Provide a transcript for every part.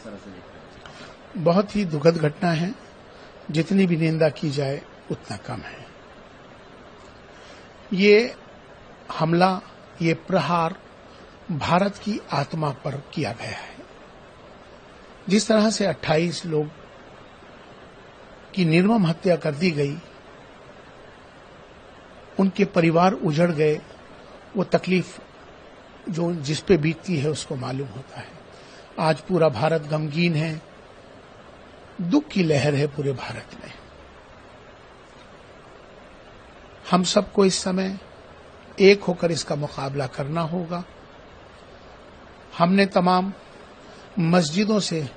तरह से देखते हैं? बहुत ही दुखद घटना है, जितनी भी निंदा की जाए उतना कम है। ये हमला, ये प्रहार भारत की आत्मा पर किया गया है। जिस तरह से 28 लोग की निर्मम हत्या कर दी गई, उनके परिवार उजड़ गए, वो तकलीफ जो जिस पे बीतती है उसको मालूम होता है। आज पूरा भारत गमगीन है, दुख की लहर है पूरे भारत में। हम सबको इस समय एक होकर इसका मुकाबला करना होगा। हमने तमाम मस्जिदों से,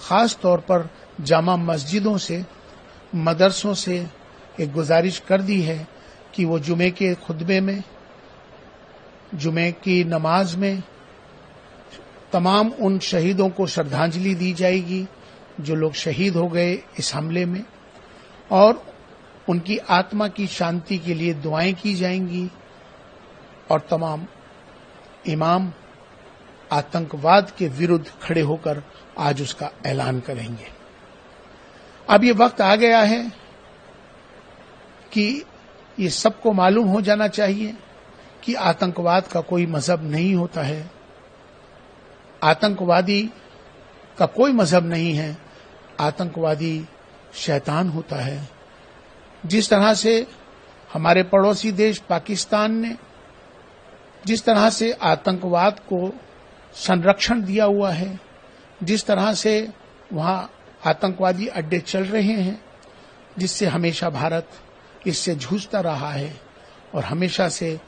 खास तौर पर जामा मस्जिदों से, मदरसों से एक गुजारिश कर दी है कि वो जुमे के खुतबे में, जुमे की नमाज में तमाम उन शहीदों को श्रद्धांजलि दी जाएगी जो लोग शहीद हो गए इस हमले में, और उनकी आत्मा की शांति के लिए दुआएं की जाएंगी। और तमाम इमाम आतंकवाद के विरुद्ध खड़े होकर आज उसका ऐलान करेंगे। अब ये वक्त आ गया है कि ये सबको मालूम हो जाना चाहिए कि आतंकवाद का कोई मजहब नहीं होता है, आतंकवादी का कोई मजहब नहीं है, आतंकवादी शैतान होता है। जिस तरह से हमारे पड़ोसी देश पाकिस्तान ने जिस तरह से आतंकवाद को संरक्षण दिया हुआ है, जिस तरह से वहां आतंकवादी अड्डे चल रहे हैं, जिससे हमेशा भारत इससे जूझता रहा है। और हमेशा से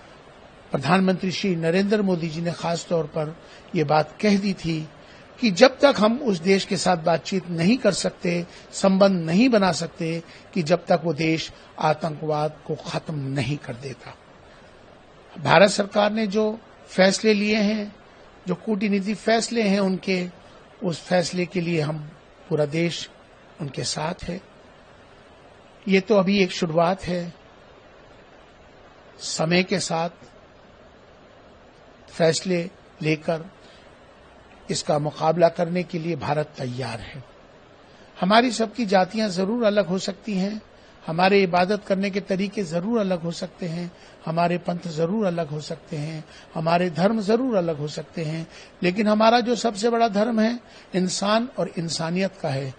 प्रधानमंत्री श्री नरेंद्र मोदी जी ने खास तौर पर ये बात कह दी थी कि जब तक हम उस देश के साथ बातचीत नहीं कर सकते, संबंध नहीं बना सकते, कि जब तक वो देश आतंकवाद को खत्म नहीं कर देता। भारत सरकार ने जो फैसले लिए हैं, जो कूटनीतिक फैसले हैं उनके, उस फैसले के लिए हम पूरा देश उनके साथ है। ये तो अभी एक शुरुआत है। समय के साथ फैसले लेकर इसका मुकाबला करने के लिए भारत तैयार है। हमारी सबकी जातियां जरूर अलग हो सकती हैं, हमारे इबादत करने के तरीके जरूर अलग हो सकते हैं, हमारे पंथ जरूर अलग हो सकते हैं, हमारे धर्म जरूर अलग हो सकते हैं, लेकिन हमारा जो सबसे बड़ा धर्म है इंसान और इंसानियत का है।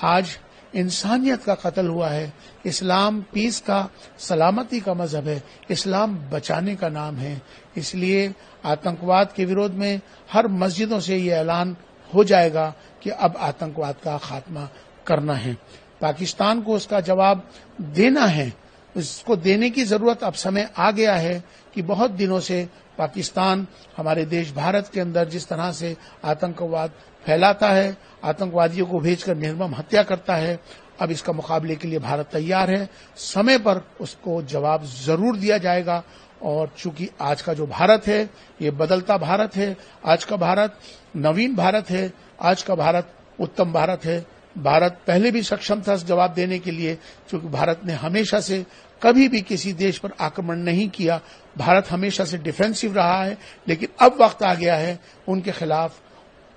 आज इंसानियत का कत्ल हुआ है। इस्लाम पीस का, सलामती का मजहब है, इस्लाम बचाने का नाम है। इसलिए आतंकवाद के विरोध में हर मस्जिदों से ये ऐलान हो जाएगा कि अब आतंकवाद का खात्मा करना है। पाकिस्तान को उसका जवाब देना है। उसको देने की जरूरत अब समय आ गया है कि बहुत दिनों से पाकिस्तान हमारे देश भारत के अंदर जिस तरह से आतंकवाद फैलाता है, आतंकवादियों को भेजकर निर्मम हत्या करता है, अब इसका मुकाबले के लिए भारत तैयार है। समय पर उसको जवाब जरूर दिया जाएगा। और चूंकि आज का जो भारत है ये बदलता भारत है, आज का भारत नवीन भारत है, आज का भारत उत्तम भारत है। भारत पहले भी सक्षम था जवाब देने के लिए, क्योंकि भारत ने हमेशा से कभी भी किसी देश पर आक्रमण नहीं किया। भारत हमेशा से डिफेंसिव रहा है, लेकिन अब वक्त आ गया है उनके खिलाफ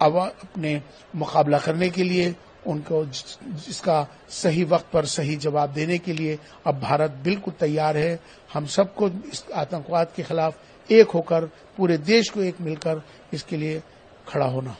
अब अपने मुकाबला करने के लिए, उनको इसका सही वक्त पर सही जवाब देने के लिए अब भारत बिल्कुल तैयार है। हम सबको इस आतंकवाद के खिलाफ एक होकर, पूरे देश को एक मिलकर इसके लिए खड़ा होना।